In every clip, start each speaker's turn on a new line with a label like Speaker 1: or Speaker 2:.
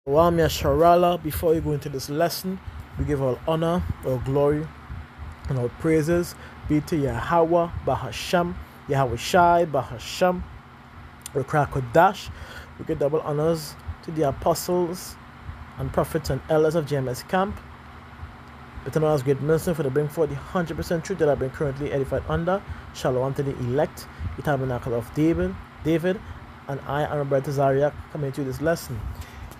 Speaker 1: Sharala, before we go into this lesson, we give all honor, all glory, and all praises be to Yahawah, BAHASHAM, YAHAWASHI, BAHASHAM, Kodash. We give double honors to the apostles and prophets and elders of GMS Camp. But known as great minister for the bring forth the 100% truth that I've been currently edified under. Shalom to the elect, the tabernacle of David, and I am Roberto Zariak coming to this lesson.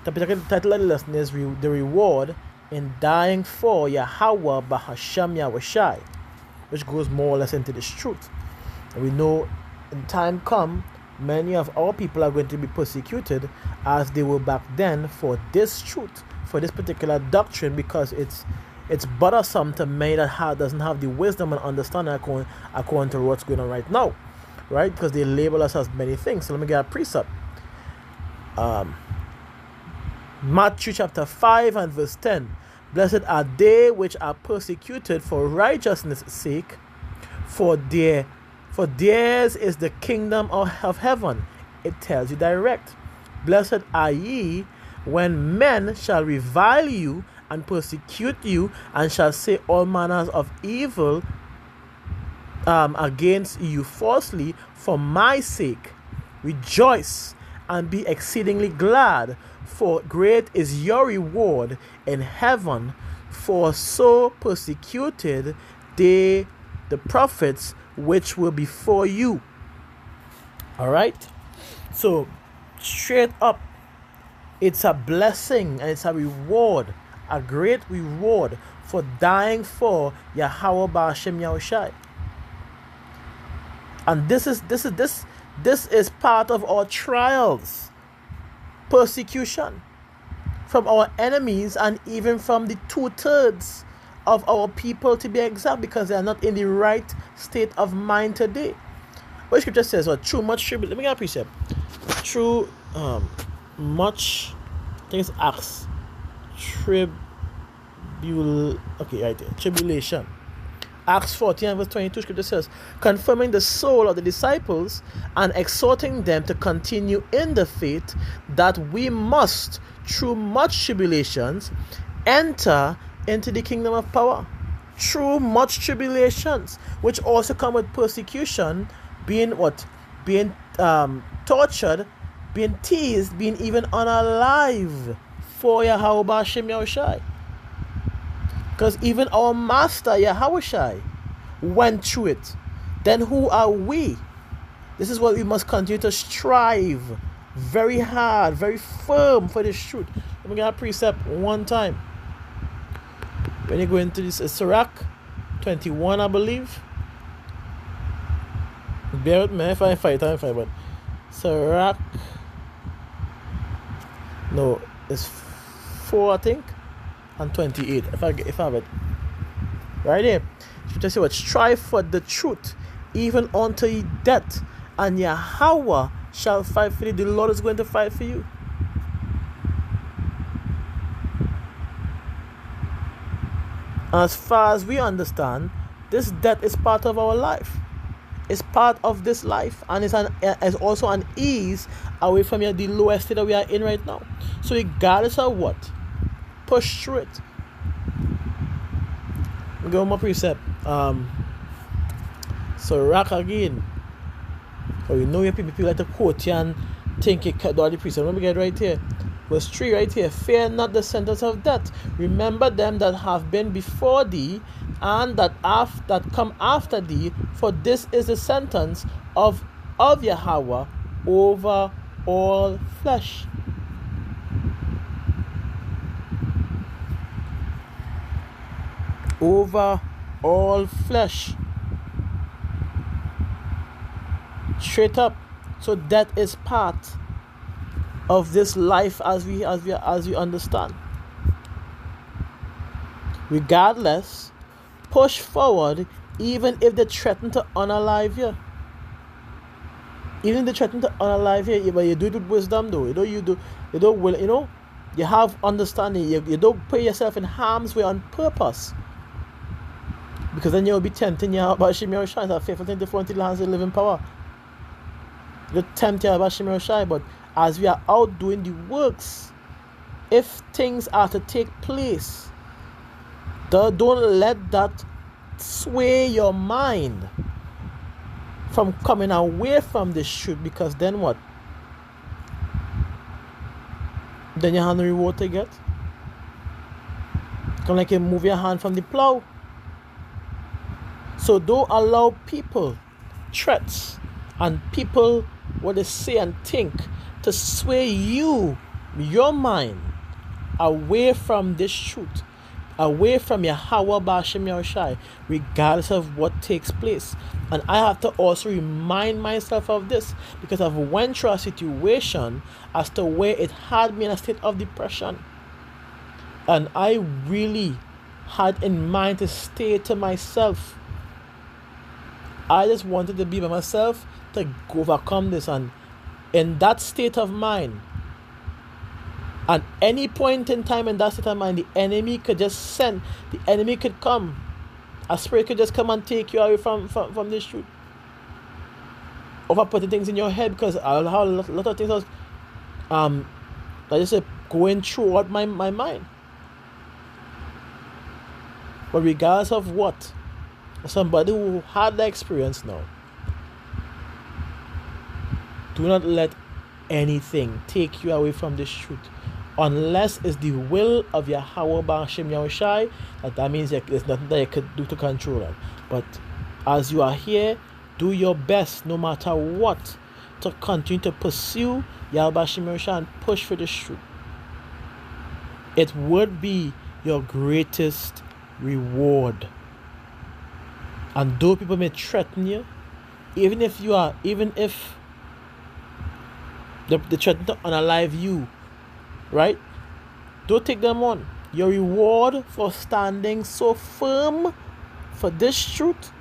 Speaker 1: The title of the lesson is The Reward in Dying for YAHAWAH, BAHASHAM, YAHAWASHI, which goes more or less into this truth. And we know in time come, many of our people are going to be persecuted as they were back then for this truth, for this particular doctrine, because it's bothersome to many that doesn't have the wisdom and understanding according to what's going on right now, right? Because they label us as many things. So let me get a precept. Matthew chapter 5 and verse 10. Blessed are they which are persecuted for righteousness' sake, for theirs is the kingdom of heaven. It tells you direct. Blessed are ye when men shall revile you and persecute you, and shall say all manners of evil against you falsely for my sake. Rejoice and be exceedingly glad, for great is your reward in heaven, for so persecuted they the prophets which were before you. Alright? So straight up, it's a blessing and it's a reward, a great reward for dying for YAHAWAH, BAHASHAM, YAHAWASHI. And this is part of our trials, persecution from our enemies, and even from the 2/3 of our people, to be exact, because they are not in the right state of mind today. What scripture says, or through much tribulation, let me get a precept. Through much, I think it's Acts, tribulation. Acts 14 verse 22, scripture says, confirming the soul of the disciples and exhorting them to continue in the faith, that we must, through much tribulations, enter into the kingdom of power. Through much tribulations, which also come with persecution, being tortured, being teased, being even unalive for YAHAWAH, BAHASHAM, YAHAWASHI. Because even our master YAHAWASHI went through it. Then who are we? This is what we must continue to strive very hard, very firm for this truth. Let me get a precept one time. When you go into this, Sirach 21, I believe. Bear with me if I fight, but Sirach, no, it's 4, I think, and 28. If I have it right here, scripture say what? Strive for the truth, even unto death, and YAHAWAH shall fight for you. The Lord is going to fight for you. As far as we understand, this death is part of our life. It's part of this life, and it's also an ease away from the lowest state that we are in right now. So regardless of what, push through it. We go my precept. So rock again. So you know your people like to quote you and think you cut all the precept. Let me get right here. Verse 3 right here. Fear not the sentence of death. Remember them that have been before thee, and that come after thee, for this is the sentence of YAHAWAH over all flesh. Over all flesh. Straight up. So that is part of this life as we understand. Regardless, push forward, even if they threaten to unalive you. Even if they threaten to unalive you, but you do it with wisdom, though. You have understanding. You don't put yourself in harm's way on purpose, because then you'll be tempting YAHAWAH, BAHASHAM, YAHAWASHI, a faithful thing to front the hands of living power. You tempt YAHAWAH, BAHASHAM, YAHAWASHI, but as we are out doing the works if things are to take place, don't let that sway your mind from coming away from this truth, because then what? Then you have no reward to get. Kind of like you move your hand from the plow. So don't allow people, threats, and people what they say and think to sway you, your mind, away from this truth, away from YAHAWAH, BAHASHAM, YAHAWASHI, regardless of what takes place. And I have to also remind myself of this, because I've went through a situation as to where it had me in a state of depression. And I really had in mind to stay to myself. I just wanted to be by myself to overcome this. And in that state of mind, at any point in time in that state of mind, the enemy could just the enemy could come. A spirit could just come and take you away from this truth. Over putting things in your head, because I'll have a lot of things I just say going through my mind. But regardless of what, somebody who had the experience now, do not let anything take you away from this truth, unless it's the will of YAHAWAH, BAHASHAM, YAHAWASHI. That means there's nothing that you could do to control it. But as you are here, do your best, no matter what, to continue to pursue YAHAWAH, BAHASHAM, YAHAWASHI and push for this truth. It would be your greatest reward. And though people may threaten you, even if they threaten to unalive you, right? Don't take them on. Your reward for standing so firm for this truth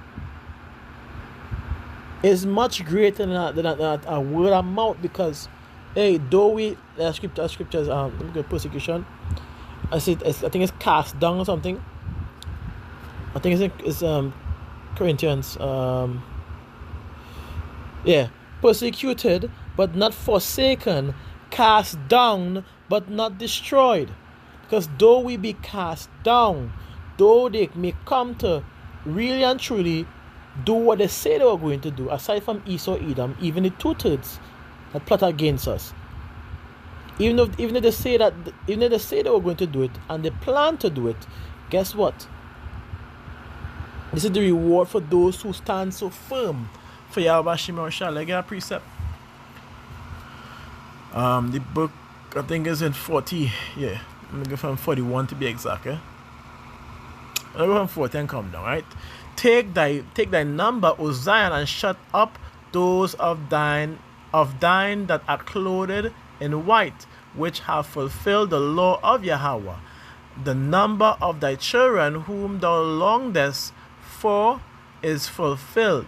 Speaker 1: is much greater than a word of mouth. Because, hey, though we scriptures let me go persecution. I think it's cast down or something. I think it's Corinthians. Persecuted but not forsaken, cast down but not destroyed. Because though we be cast down, though they may come to really and truly do what they say they were going to do, aside from Esau, Edom, even the 2/3 that plot against us, even if they say they were going to do it and they plan to do it, guess what? This is the reward for those who stand so firm for YAHAWAH, BAHASHAM, YAHAWASHI. Like a precept. The book I think is in 40. Yeah, let me go from 41 to be exact. I'll go from 40 and come down. Right. Take thy number, O Zion, and shut up those of thine that are clothed in white, which have fulfilled the law of YAHAWAH. The number of thy children whom thou longest for is fulfilled.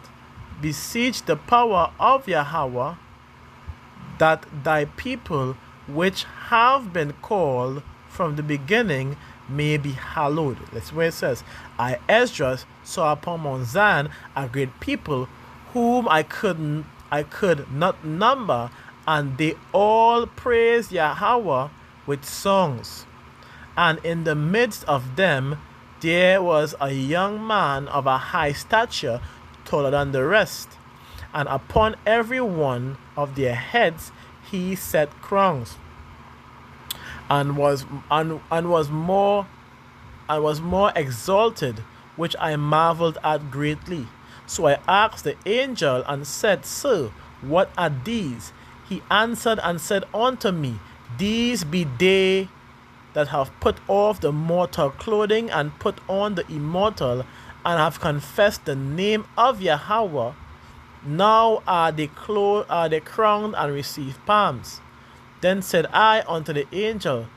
Speaker 1: Beseech the power of YAHAWAH, that thy people which have been called from the beginning may be hallowed. That's where it says, I, Esdras, saw upon Mount Zion a great people whom I could not number, and they all praise YAHAWAH with songs. And in the midst of them there was a young man of a high stature, taller than the rest, and upon every one of their heads he set crowns, and was more exalted, which I marveled at greatly. So I asked the angel and said, Sir, what are these? He answered and said unto me, These be they that have put off the mortal clothing and put on the immortal, and have confessed the name of YAHAWAH. Now are they crowned and receive palms. Then said I unto the angel,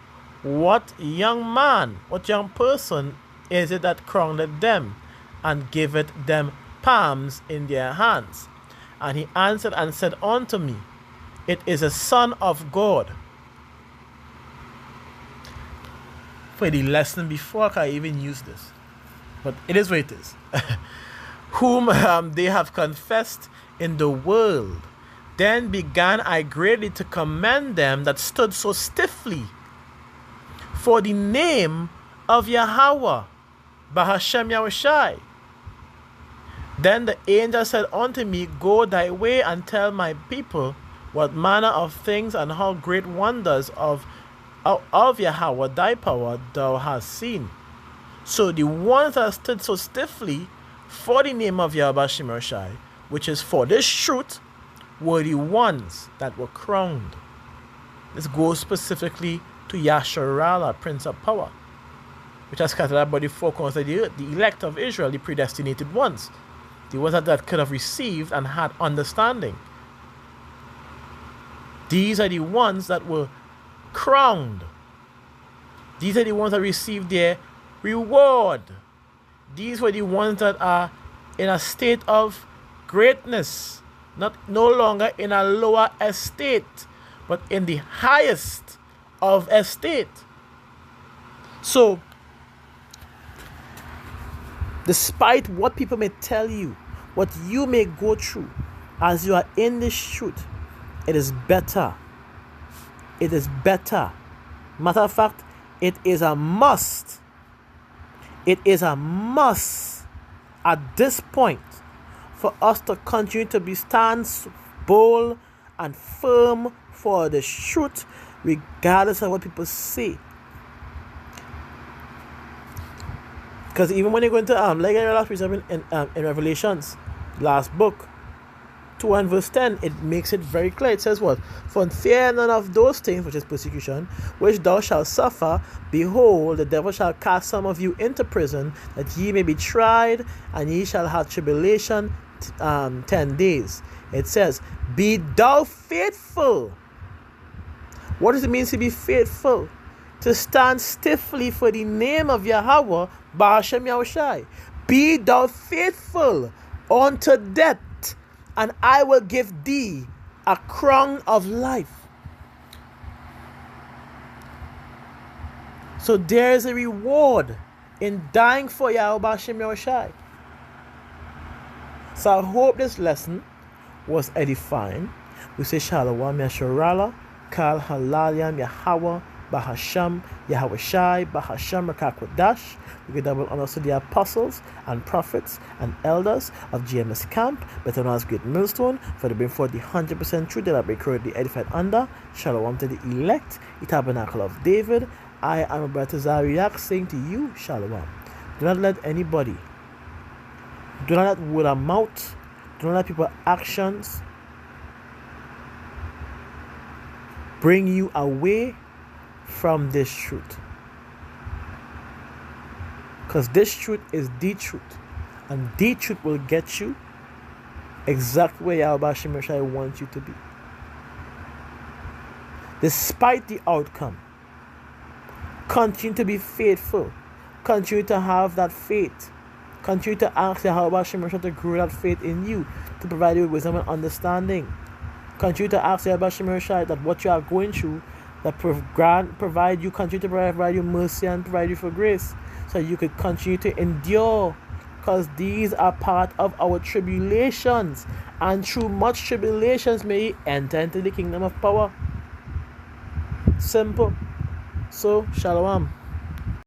Speaker 1: What young person is it that crowned them, and giveth them palms in their hands? And he answered and said unto me, It is a son of God. For the lesson before I even use this, but it is what it is. Whom they have confessed in the world. Then began I greatly to commend them that stood so stiffly for the name of Yahawah, BAHASHAM YAHAWASHI. Then the angel said unto me, Go thy way and tell my people what manner of things and how great wonders of Yahawah thy power thou hast seen. So the ones that stood so stiffly for the name of Yahweh BAHASHAM YAHAWASHI, which is for this truth, were the ones that were crowned. This goes specifically to Yasharallah, Prince of Power, which has scattered about the four corners of the earth, the elect of Israel, the predestinated ones, the ones that could have received and had understanding. These are the ones that were crowned. These are the ones that received their reward. These were the ones that are in a state of greatness, no longer in a lower estate, but in the highest of estate. So, despite what people may tell you, what you may go through, as you are in this truth, it is better. It is better. Matter of fact, it is a must. It is a must at this point for us to continue to be stand bold and firm for the truth, regardless of what people say. Because even when you go into like I last preach in Revelations, last book, 2 and verse 10, it makes it very clear. It says what? For fear none of those things, which is persecution, which thou shalt suffer. Behold, the devil shall cast some of you into prison, that ye may be tried, and ye shall have tribulation 10 days. It says, be thou faithful. What does it mean to be faithful? To stand stiffly for the name of Yahawah, BAHASHAM YAHAWASHI. Be thou faithful unto death, and I will give thee a crown of life. So there is a reward in dying for Yahweh BAHASHAM YAHAWASHI. So I hope this lesson was edifying. We say Shalom, Yasharallah, Kal Halalyam, Yahawah, BAHASHAM, YAHAWASHI, BAHASHAM, Rakakwadash. We give double honors to the apostles and prophets and elders of GMS Camp, better known as Great Millstone, for they bring forth the 100% truth that have been currently edified under. Shalom to the elect, the tabernacle of David. I am a brother Zariak saying to you, Shalom. Do not let anybody, do not let word of mouth, do not let people's actions bring you away from this truth. Because this truth is the truth. And the truth will get you exactly where Yahweh BAHASHAM YAHAWASHI wants you to be. Despite the outcome, continue to be faithful. Continue to have that faith. Continue to ask Yahweh BAHASHAM YAHAWASHI to grow that faith in you, to provide you with wisdom and understanding. Continue to ask Yahweh BAHASHAM YAHAWASHI that what you are going through, that provide you, continue to provide you mercy and provide you for grace, so you could continue to endure, because these are part of our tribulations, and through much tribulations may ye enter into the kingdom of power. Simple. So, Shalom.